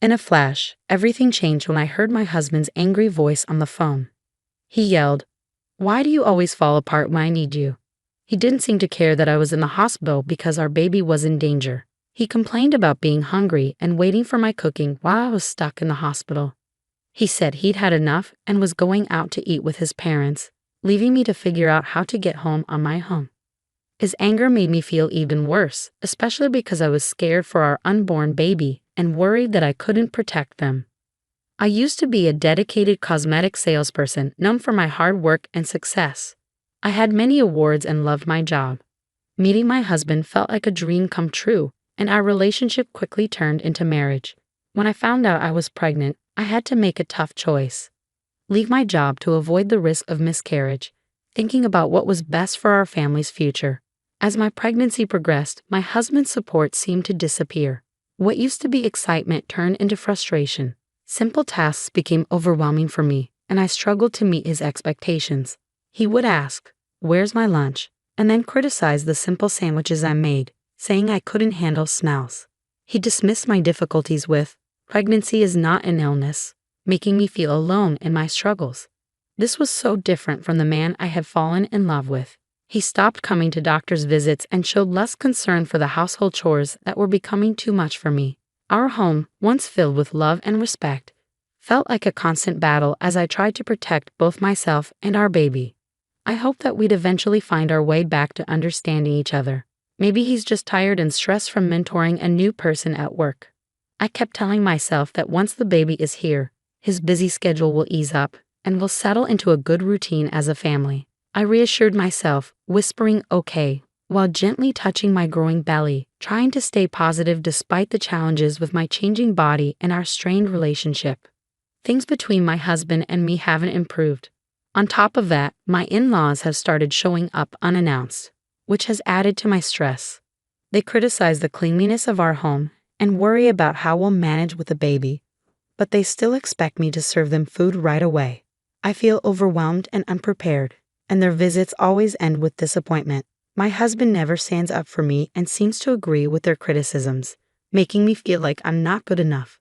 In a flash, everything changed when I heard my husband's angry voice on the phone. He yelled, "Why do you always fall apart when I need you?" He didn't seem to care that I was in the hospital because our baby was in danger. He complained about being hungry and waiting for my cooking while I was stuck in the hospital. He said he'd had enough and was going out to eat with his parents, leaving me to figure out how to get home on my own. His anger made me feel even worse, especially because I was scared for our unborn baby and worried that I couldn't protect them. I used to be a dedicated cosmetic salesperson known for my hard work and success. I had many awards and loved my job. Meeting my husband felt like a dream come true, and our relationship quickly turned into marriage. When I found out I was pregnant, I had to make a tough choice. Leave my job to avoid the risk of miscarriage, thinking about what was best for our family's future. As my pregnancy progressed, my husband's support seemed to disappear. What used to be excitement turned into frustration. Simple tasks became overwhelming for me, and I struggled to meet his expectations. He would ask, "Where's my lunch?" and then criticize the simple sandwiches I made, saying I couldn't handle smells. He dismissed my difficulties with, "Pregnancy is not an illness," making me feel alone in my struggles. This was so different from the man I had fallen in love with. He stopped coming to doctor's visits and showed less concern for the household chores that were becoming too much for me. Our home, once filled with love and respect, felt like a constant battle as I tried to protect both myself and our baby. I hoped that we'd eventually find our way back to understanding each other. Maybe he's just tired and stressed from mentoring a new person at work. I kept telling myself that once the baby is here, his busy schedule will ease up and we'll settle into a good routine as a family. I reassured myself, whispering "okay," while gently touching my growing belly, trying to stay positive despite the challenges with my changing body and our strained relationship. Things between my husband and me haven't improved. On top of that, my in-laws have started showing up unannounced, which has added to my stress. They criticize the cleanliness of our home and worry about how we'll manage with the baby, but they still expect me to serve them food right away. I feel overwhelmed and unprepared, and their visits always end with disappointment. My husband never stands up for me and seems to agree with their criticisms, making me feel like I'm not good enough.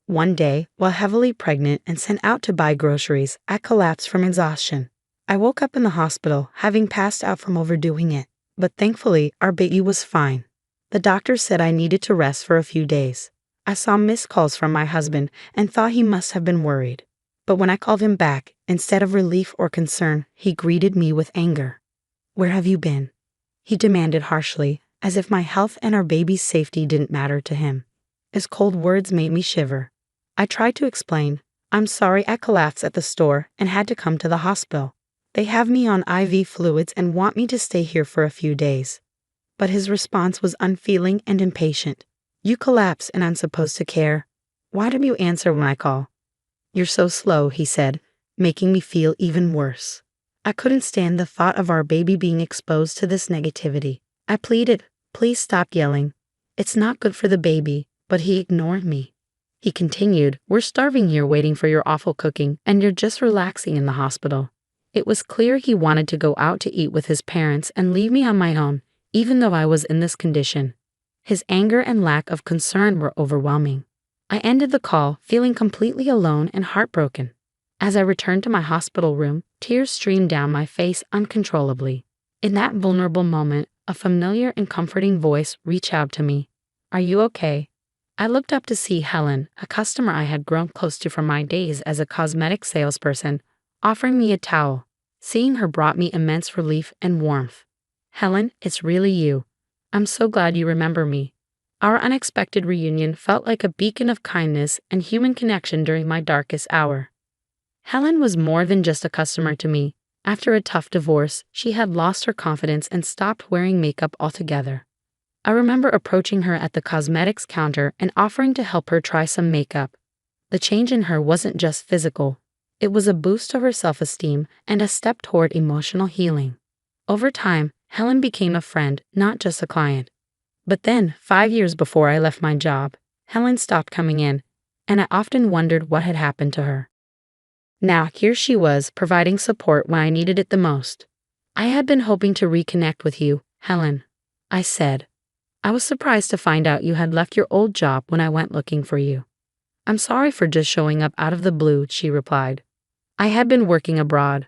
One day, while heavily pregnant and sent out to buy groceries, I collapsed from exhaustion. I woke up in the hospital, having passed out from overdoing it, but thankfully, our baby was fine. The doctor said I needed to rest for a few days. I saw missed calls from my husband and thought he must have been worried. But when I called him back, instead of relief or concern, he greeted me with anger. "Where have you been?" he demanded harshly, as if my health and our baby's safety didn't matter to him. His cold words made me shiver. I tried to explain, "I'm sorry I collapsed at the store and had to come to the hospital. They have me on IV fluids and want me to stay here for a few days." But his response was unfeeling and impatient. "You collapse and I'm supposed to care. Why don't you answer when I call?" "You're so slow," he said, making me feel even worse. I couldn't stand the thought of our baby being exposed to this negativity. I pleaded, "Please stop yelling. It's not good for the baby," but he ignored me. He continued, "We're starving here waiting for your awful cooking, and you're just relaxing in the hospital." It was clear he wanted to go out to eat with his parents and leave me on my own, even though I was in this condition. His anger and lack of concern were overwhelming. I ended the call feeling completely alone and heartbroken. As I returned to my hospital room, tears streamed down my face uncontrollably. In that vulnerable moment, a familiar and comforting voice reached out to me. "Are you okay?" I looked up to see Helen, a customer I had grown close to from my days as a cosmetic salesperson, offering me a towel. Seeing her brought me immense relief and warmth. "Helen, it's really you. I'm so glad you remember me." Our unexpected reunion felt like a beacon of kindness and human connection during my darkest hour. Helen was more than just a customer to me. After a tough divorce, she had lost her confidence and stopped wearing makeup altogether. I remember approaching her at the cosmetics counter and offering to help her try some makeup. The change in her wasn't just physical. It was a boost to her self-esteem and a step toward emotional healing. Over time, Helen became a friend, not just a client. But then, 5 years before I left my job, Helen stopped coming in, and I often wondered what had happened to her. Now, here she was, providing support when I needed it the most. "I had been hoping to reconnect with you, Helen," I said. "I was surprised to find out you had left your old job when I went looking for you." "I'm sorry for just showing up out of the blue," she replied. "I had been working abroad.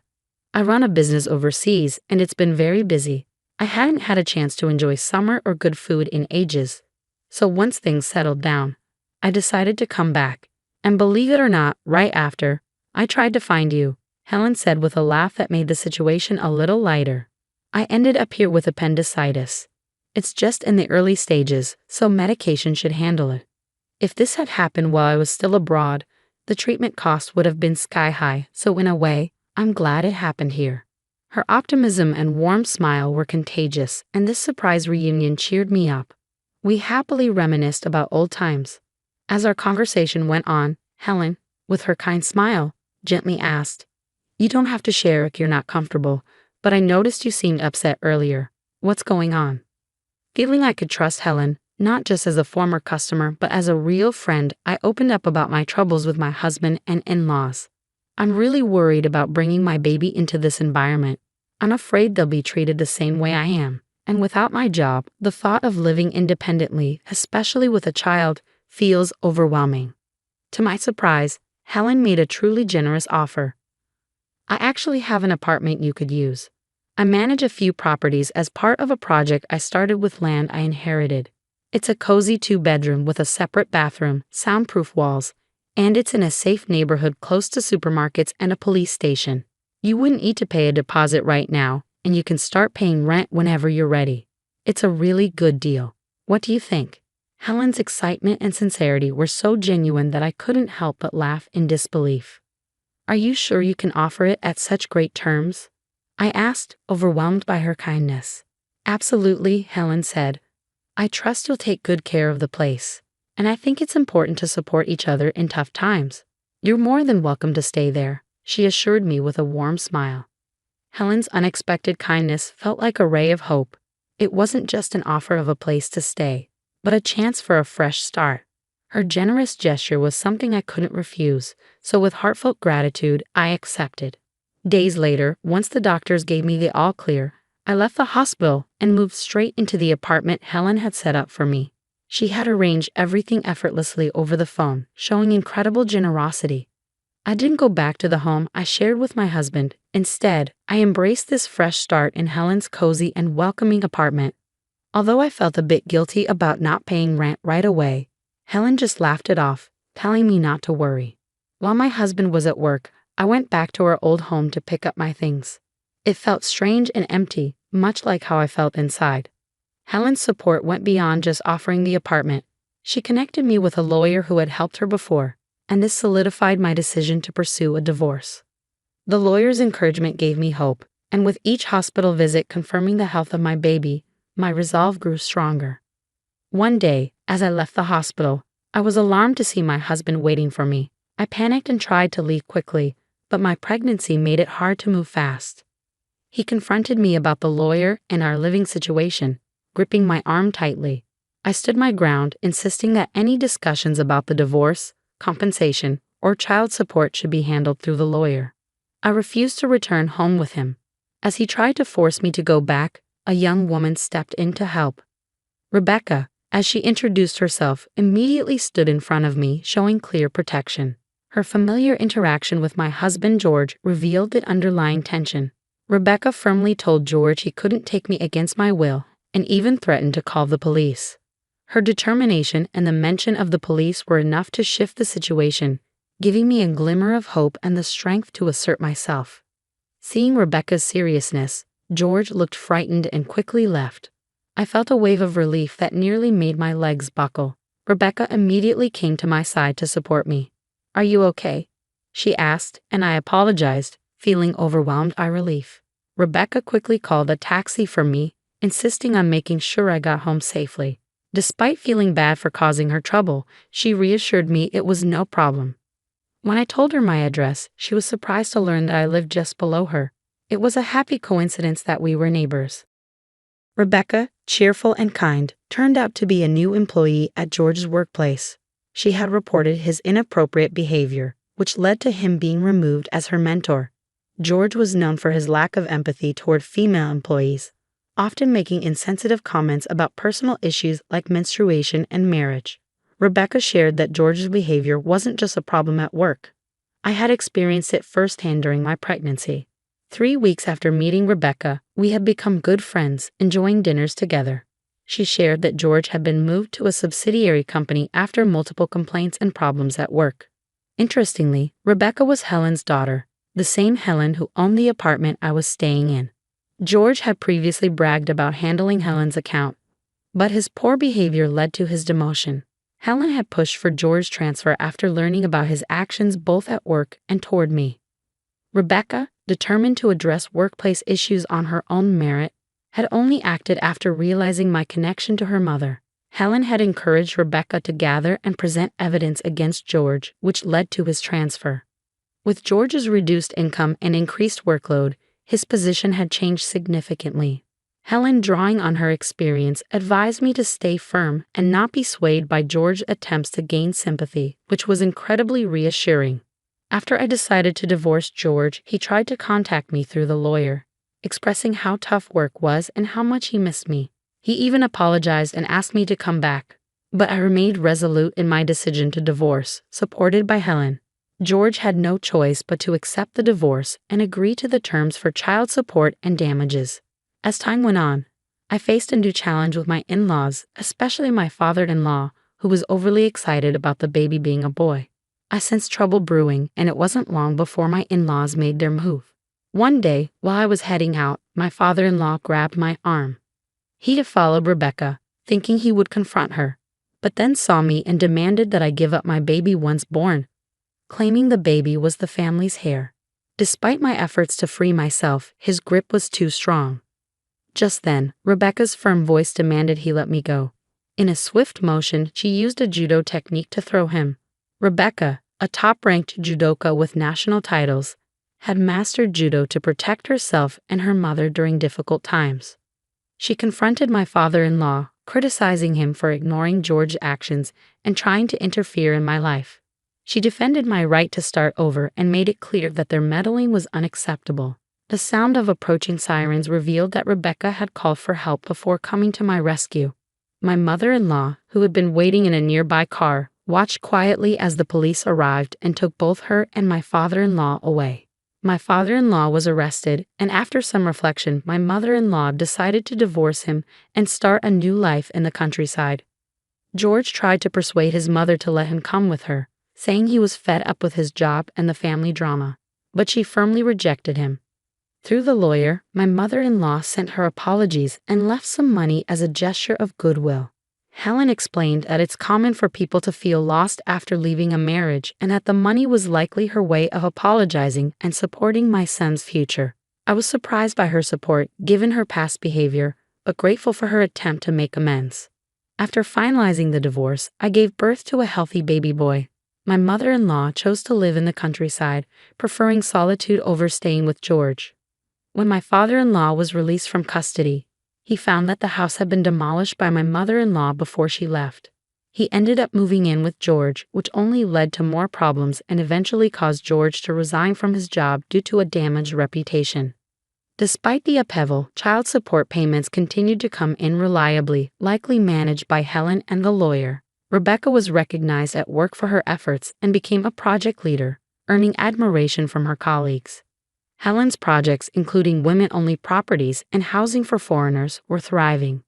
I run a business overseas, and it's been very busy. I hadn't had a chance to enjoy summer or good food in ages. So once things settled down, I decided to come back. And believe it or not, right after, I tried to find you," Helen said with a laugh that made the situation a little lighter. "I ended up here with appendicitis. It's just in the early stages, so medication should handle it. If this had happened while I was still abroad, the treatment cost would have been sky high, so in a way, I'm glad it happened here." Her optimism and warm smile were contagious, and this surprise reunion cheered me up. We happily reminisced about old times. As our conversation went on, Helen, with her kind smile, gently asked, "You don't have to share if you're not comfortable, but I noticed you seemed upset earlier. What's going on?" Feeling I could trust Helen, not just as a former customer but as a real friend, I opened up about my troubles with my husband and in-laws. "I'm really worried about bringing my baby into this environment. I'm afraid they'll be treated the same way I am. And without my job, the thought of living independently, especially with a child, feels overwhelming." To my surprise, Helen made a truly generous offer. "I actually have an apartment you could use. I manage a few properties as part of a project I started with land I inherited. It's a cozy 2-bedroom with a separate bathroom, soundproof walls, and it's in a safe neighborhood close to supermarkets and a police station. You wouldn't need to pay a deposit right now, and you can start paying rent whenever you're ready. It's a really good deal. What do you think?" Helen's excitement and sincerity were so genuine that I couldn't help but laugh in disbelief. "Are you sure you can offer it at such great terms?" I asked, overwhelmed by her kindness. "Absolutely," Helen said. "I trust you'll take good care of the place, and I think it's important to support each other in tough times. You're more than welcome to stay there," she assured me with a warm smile. Helen's unexpected kindness felt like a ray of hope. It wasn't just an offer of a place to stay, but a chance for a fresh start. Her generous gesture was something I couldn't refuse, so with heartfelt gratitude, I accepted. Days later, once the doctors gave me the all-clear, I left the hospital and moved straight into the apartment Helen had set up for me. She had arranged everything effortlessly over the phone, showing incredible generosity. I didn't go back to the home I shared with my husband. Instead, I embraced this fresh start in Helen's cozy and welcoming apartment. Although I felt a bit guilty about not paying rent right away, Helen just laughed it off, telling me not to worry. While my husband was at work, I went back to our old home to pick up my things. It felt strange and empty, much like how I felt inside. Helen's support went beyond just offering the apartment. She connected me with a lawyer who had helped her before, and this solidified my decision to pursue a divorce. The lawyer's encouragement gave me hope, and with each hospital visit confirming the health of my baby, my resolve grew stronger. One day, as I left the hospital, I was alarmed to see my husband waiting for me. I panicked and tried to leave quickly, but my pregnancy made it hard to move fast. He confronted me about the lawyer and our living situation, gripping my arm tightly. I stood my ground, insisting that any discussions about the divorce, compensation, or child support should be handled through the lawyer. I refused to return home with him. As he tried to force me to go back, a young woman stepped in to help. Rebecca, as she introduced herself, immediately stood in front of me, showing clear protection. Her familiar interaction with my husband George revealed the underlying tension. Rebecca firmly told George he couldn't take me against my will, and even threatened to call the police. Her determination and the mention of the police were enough to shift the situation, giving me a glimmer of hope and the strength to assert myself. Seeing Rebecca's seriousness, George looked frightened and quickly left. I felt a wave of relief that nearly made my legs buckle. Rebecca immediately came to my side to support me. "Are you okay?" she asked, and I apologized, feeling overwhelmed by relief. Rebecca quickly called a taxi for me, insisting on making sure I got home safely. Despite feeling bad for causing her trouble, she reassured me it was no problem. When I told her my address, she was surprised to learn that I lived just below her. It was a happy coincidence that we were neighbors. Rebecca, cheerful and kind, turned out to be a new employee at George's workplace. She had reported his inappropriate behavior, which led to him being removed as her mentor. George was known for his lack of empathy toward female employees, often making insensitive comments about personal issues like menstruation and marriage. Rebecca shared that George's behavior wasn't just a problem at work. I had experienced it firsthand during my pregnancy. 3 weeks after meeting Rebecca, we had become good friends, enjoying dinners together. She shared that George had been moved to a subsidiary company after multiple complaints and problems at work. Interestingly, Rebecca was Helen's daughter, the same Helen who owned the apartment I was staying in. George had previously bragged about handling Helen's account, but his poor behavior led to his demotion. Helen had pushed for George's transfer after learning about his actions both at work and toward me. Rebecca, determined to address workplace issues on her own merit, had only acted after realizing my connection to her mother. Helen had encouraged Rebecca to gather and present evidence against George, which led to his transfer. With George's reduced income and increased workload, his position had changed significantly. Helen, drawing on her experience, advised me to stay firm and not be swayed by George's attempts to gain sympathy, which was incredibly reassuring. After I decided to divorce George, he tried to contact me through the lawyer, expressing how tough work was and how much he missed me. He even apologized and asked me to come back, but I remained resolute in my decision to divorce, supported by Helen. George had no choice but to accept the divorce and agree to the terms for child support and damages. As time went on, I faced a new challenge with my in-laws, especially my father-in-law, who was overly excited about the baby being a boy. I sensed trouble brewing, and it wasn't long before my in-laws made their move. One day, while I was heading out, my father-in-law grabbed my arm. He had followed Rebecca, thinking he would confront her, but then saw me and demanded that I give up my baby once born, claiming the baby was the family's heir. Despite my efforts to free myself, his grip was too strong. Just then, Rebecca's firm voice demanded he let me go. In a swift motion, she used a judo technique to throw him. Rebecca, a top-ranked judoka with national titles, had mastered judo to protect herself and her mother during difficult times. She confronted my father-in-law, criticizing him for ignoring George's actions and trying to interfere in my life. She defended my right to start over and made it clear that their meddling was unacceptable. The sound of approaching sirens revealed that Rebecca had called for help before coming to my rescue. My mother-in-law, who had been waiting in a nearby car, watched quietly as the police arrived and took both her and my father-in-law away. My father-in-law was arrested, and after some reflection, my mother-in-law decided to divorce him and start a new life in the countryside. George tried to persuade his mother to let him come with her, saying he was fed up with his job and the family drama, but she firmly rejected him. Through the lawyer, my mother-in-law sent her apologies and left some money as a gesture of goodwill. Helen explained that it's common for people to feel lost after leaving a marriage and that the money was likely her way of apologizing and supporting my son's future. I was surprised by her support, given her past behavior, but grateful for her attempt to make amends. After finalizing the divorce, I gave birth to a healthy baby boy. My mother-in-law chose to live in the countryside, preferring solitude over staying with George. When my father-in-law was released from custody, he found that the house had been demolished by my mother-in-law before she left. He ended up moving in with George, which only led to more problems and eventually caused George to resign from his job due to a damaged reputation. Despite the upheaval, child support payments continued to come in reliably, likely managed by Helen and the lawyer. Rebecca was recognized at work for her efforts and became a project leader, earning admiration from her colleagues. Helen's projects, including women-only properties and housing for foreigners, were thriving.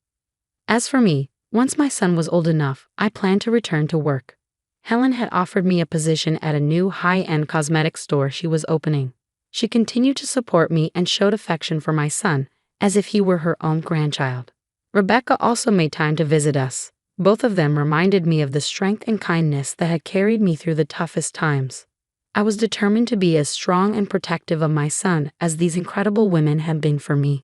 As for me, once my son was old enough, I planned to return to work. Helen had offered me a position at a new high-end cosmetics store she was opening. She continued to support me and showed affection for my son, as if he were her own grandchild. Rebecca also made time to visit us. Both of them reminded me of the strength and kindness that had carried me through the toughest times. I was determined to be as strong and protective of my son as these incredible women had been for me.